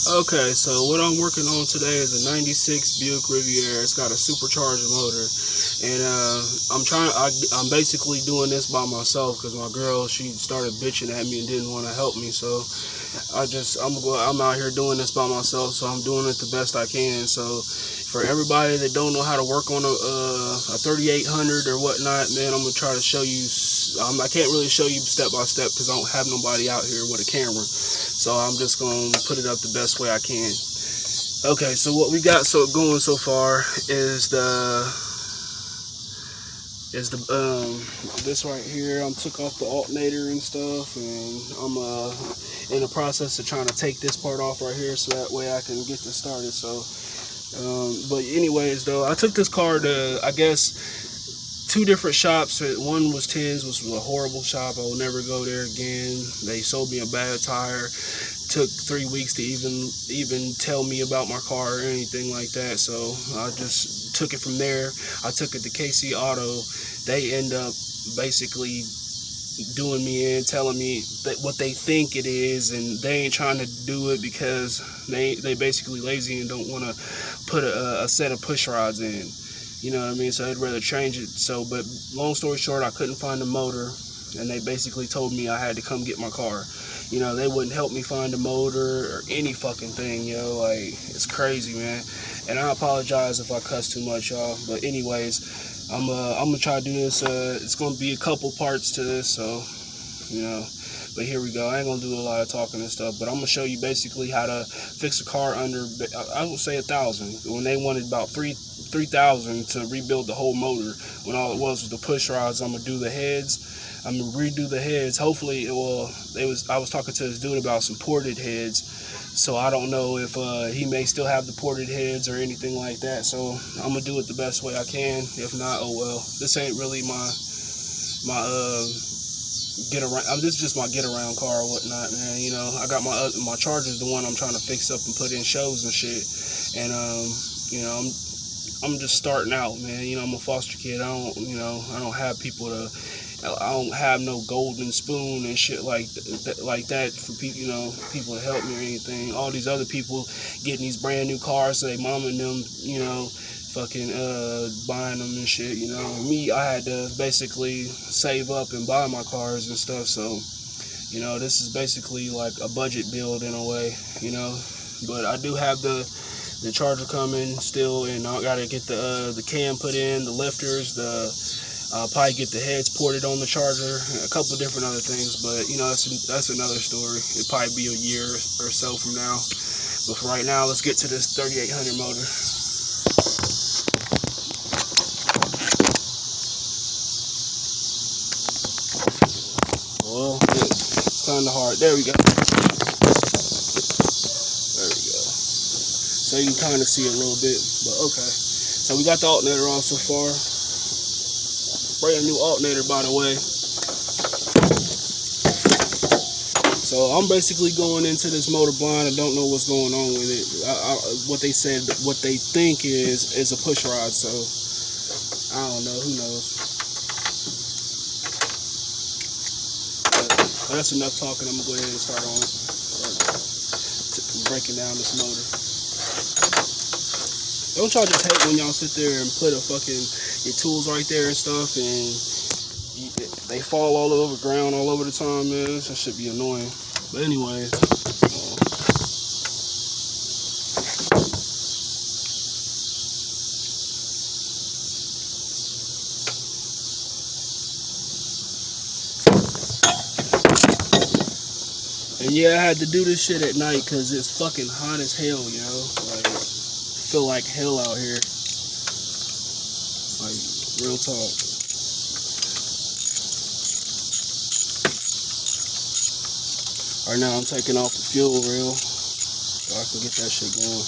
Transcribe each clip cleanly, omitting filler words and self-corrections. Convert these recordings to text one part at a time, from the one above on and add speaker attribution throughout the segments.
Speaker 1: Okay, so what I'm working on today is a '96 Buick Riviera. It's got a supercharged motor, and I'm basically doing this by myself because my girl, she started bitching at me and didn't want to help me. So I'm out here doing this by myself. So I'm doing it the best I can. So for everybody that don't know how to work on a 3800 or whatnot, man, I'm gonna try to show you. I can't really show you step by step because I don't have nobody out here with a camera. So I'm just gonna put it up the best way I can. Okay, so what we got going so far is this right here. I took off the alternator and stuff, and I'm in the process of trying to take this part off right here so that way I can get this started. So but anyways, though, I took this car to, I guess, 2 different shops. One was Tins, which was a horrible shop. I will never go there again. They sold me a bad tire. Took 3 weeks to even tell me about my car or anything like that. So I just took it from there. I took it to KC Auto. They end up basically doing me in, telling me that what they think it is, and they ain't trying to do it because they basically lazy and don't want to put a set of push rods in. You know what I mean? So I'd rather change it. So, but long story short, I couldn't find the motor, and they basically told me I had to come get my car. You know, they wouldn't help me find a motor or any fucking thing, yo. Like, it's crazy, man. And I apologize if I cuss too much, y'all. But anyways, I'm gonna try to do this. It's gonna be a couple parts to this, so you know. But here we go. I ain't gonna do a lot of talking and stuff, but I'm gonna show you basically how to fix a car under, I would say, $1,000. When they wanted about $3,000 to rebuild the whole motor, when all it was the push rods. I'm gonna do the heads. I'm gonna redo the heads. Hopefully, I was talking to this dude about some ported heads, so I don't know if he may still have the ported heads or anything like that. So I'm gonna do it the best way I can. If not, oh well. This ain't really my get around. This is just my get around car or whatnot, man. You know, I got my Charger's the one I'm trying to fix up and put in shows and shit. And you know, I'm just starting out, man. You know, I'm a foster kid. I don't have people to. I don't have no golden spoon and shit like that for people, you know, people to help me or anything. All these other people getting these brand new cars, so they mom and them, you know, fucking buying them and shit. You know, me, I had to basically save up and buy my cars and stuff. So, you know, this is basically like a budget build in a way, you know. But I do have the Charger coming still, and I gotta get the cam put in, the lifters, I'll probably get the heads ported on the Charger, a couple different other things, but you know, that's another story. It'll probably be a year or so from now. But for right now, let's get to this 3800 motor. Well, it's kind of hard. There we go. There we go. So you can kind of see it a little bit, but okay. So we got the alternator on so far. Brand new alternator, by the way. So I'm basically going into this motor blind. I don't know what's going on with it. What they said, what they think is a push rod. So I don't know. Who knows? But that's enough talking. I'm gonna go ahead and start on it. Breaking down this motor. Don't y'all just hate when y'all sit there and put your tools right there and stuff, and they fall all over the ground all over the time, man. That should be annoying. But anyways, and yeah, I had to do this shit at night because it's fucking hot as hell, you know. Like, feel like hell out here. Like, real talk. Right now I'm taking off the fuel rail so I can get that shit going.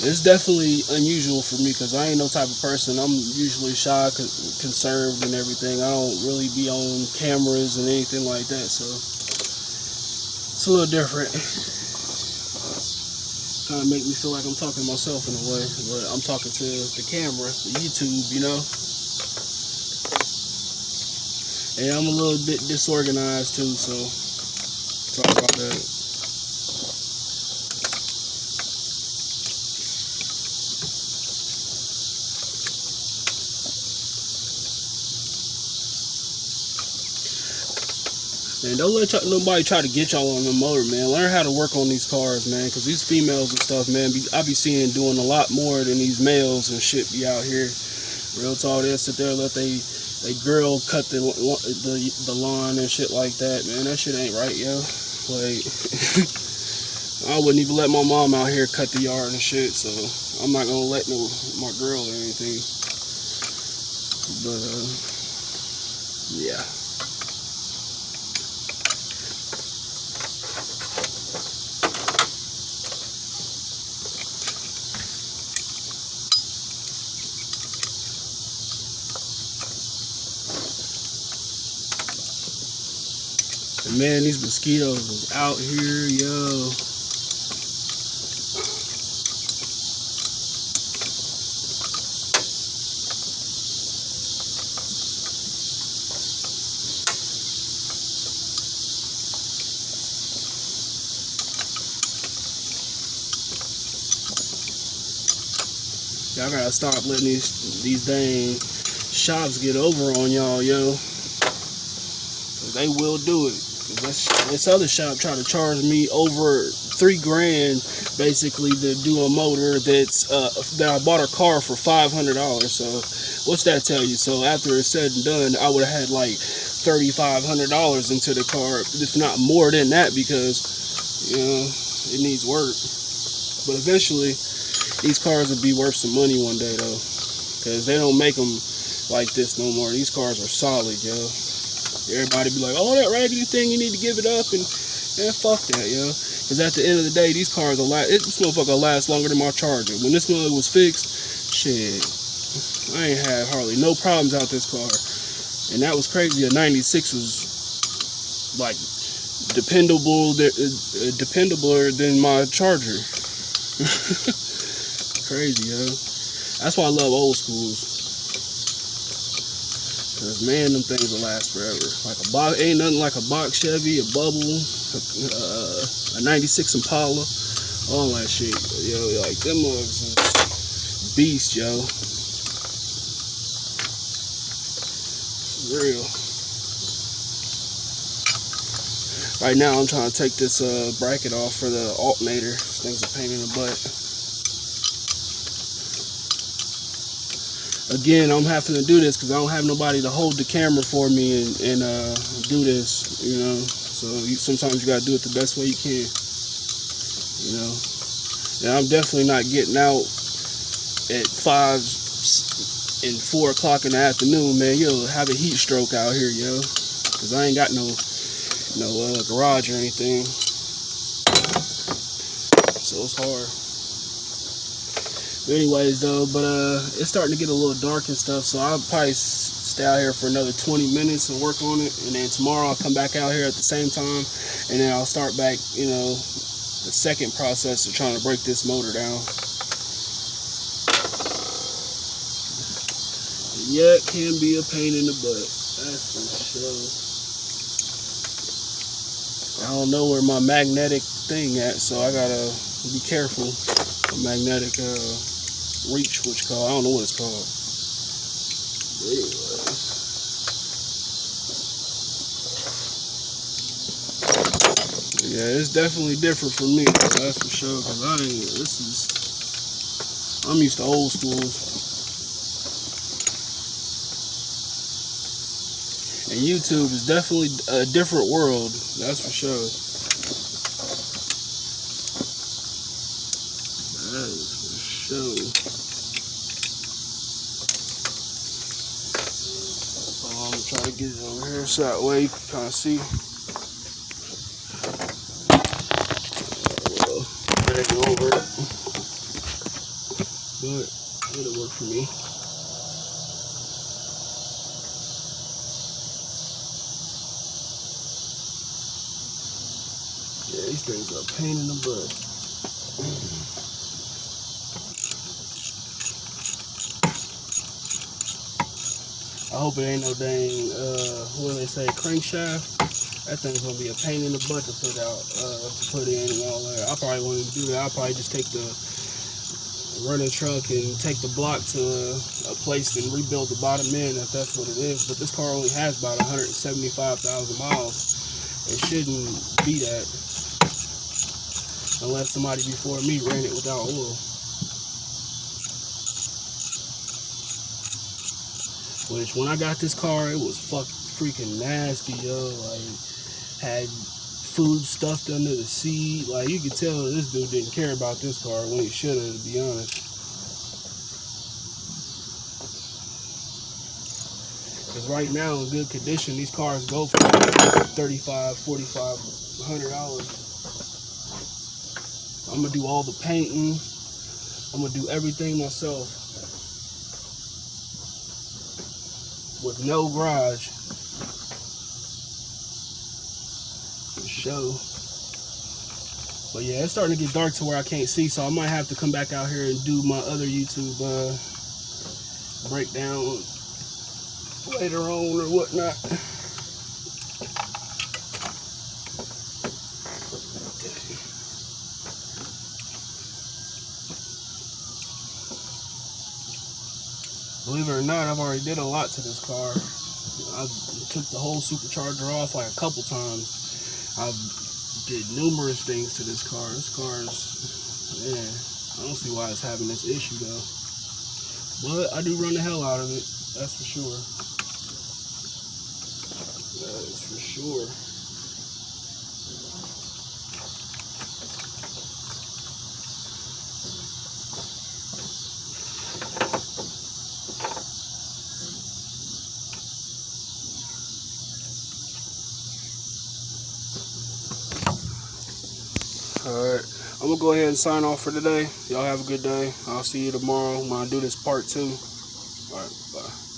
Speaker 1: It's definitely unusual for me because I ain't no type of person. I'm usually shy, conserved and everything. I don't really be on cameras and anything like that, so it's a little different. Kind of make me feel like I'm talking to myself in a way, but I'm talking to the camera, the YouTube, you know. And I'm a little bit disorganized too, so sorry about that. Man, don't let nobody try to get y'all on the motor, man. Learn how to work on these cars, man, because these females and stuff, man, I be seeing doing a lot more than these males and shit be out here. Real talk, they'll sit there and let they girl cut the lawn and shit like that, man. That shit ain't right, yo. Like, I wouldn't even let my mom out here cut the yard and shit, so I'm not gonna let my girl or anything. But, yeah. And man, these mosquitoes is out here, yo. Y'all gotta stop letting these dang shops get over on y'all, yo. Cause they will do it. This other shop tried to charge me over $3 grand basically to do a motor that I bought a car for $500. So what's that tell you? So after it's said and done, I would have had like $3,500 into the car, if not more than that, because you know it needs work. But eventually these cars will be worth some money one day though, because they don't make them like this no more. These cars are solid, yo. Everybody be like, oh, that raggedy thing, you need to give it up, and fuck that, yo. Because at the end of the day, these cars will last. This motherfucker will last longer than my Charger. When this mother was fixed, shit, I ain't had hardly no problems out this car. And that was crazy. A 96 was like dependabler than my Charger. Crazy, yo. That's why I love old schools. Cause man, them things will last forever. Like a box, ain't nothing like a box Chevy, a bubble, a 96 Impala, all that shit. Yo, like them mugs is beast, yo. For real. Right now, I'm trying to take this bracket off for the alternator. This thing's a pain in the butt. Again, I'm having to do this because I don't have nobody to hold the camera for me and do this, you know. So sometimes you gotta do it the best way you can, you know. And I'm definitely not getting out at 5 and 4 o'clock in the afternoon, man. You'll have a heat stroke out here, yo. Cause I ain't got no garage or anything, so it's hard. But anyways, though, it's starting to get a little dark and stuff, so I'll probably stay out here for another 20 minutes and work on it, and then tomorrow I'll come back out here at the same time, and then I'll start back, you know, the second process of trying to break this motor down. Yeah, it can be a pain in the butt, that's for sure. I don't know where my magnetic thing at, so I gotta be careful. Magnetic reach, which called, I don't know what it's called. But anyways, yeah, it's definitely different for me, that's for sure. Cause I'm used to old schools, and YouTube is definitely a different world, that's for sure. That is for sure. I'm gonna try to get it over here so that way you can kind of see. Well, drag it over it. But it'll work for me. Yeah, these things are a pain in the butt. I hope it ain't no dang, what do they say, crankshaft. That thing's gonna be a pain in the butt to put out, to put in and all that. I probably won't even do that. I'll probably just take the running truck and take the block to a place and rebuild the bottom end if that's what it is. But this car only has about 175,000 miles. It shouldn't be that unless somebody before me ran it without oil. Which when I got this car, it was freaking nasty, yo. Like, had food stuffed under the seat. Like, you could tell this dude didn't care about this car when he should have, to be honest. Because right now, in good condition, these cars go for $35, $45, $100. I'm going to do all the painting. I'm going to do everything myself. With no garage. For sure. But yeah, it's starting to get dark to where I can't see, so I might have to come back out here and do my other YouTube breakdown later on or whatnot. Believe it or not, I've already did a lot to this car. I took the whole supercharger off like a couple times. I've did numerous things to this car. This car's, man, I don't see why it's having this issue though. But I do run the hell out of it, that's for sure. That is for sure. Alright, I'm going to go ahead and sign off for today. Y'all have a good day. I'll see you tomorrow when I do this part 2. Alright, bye.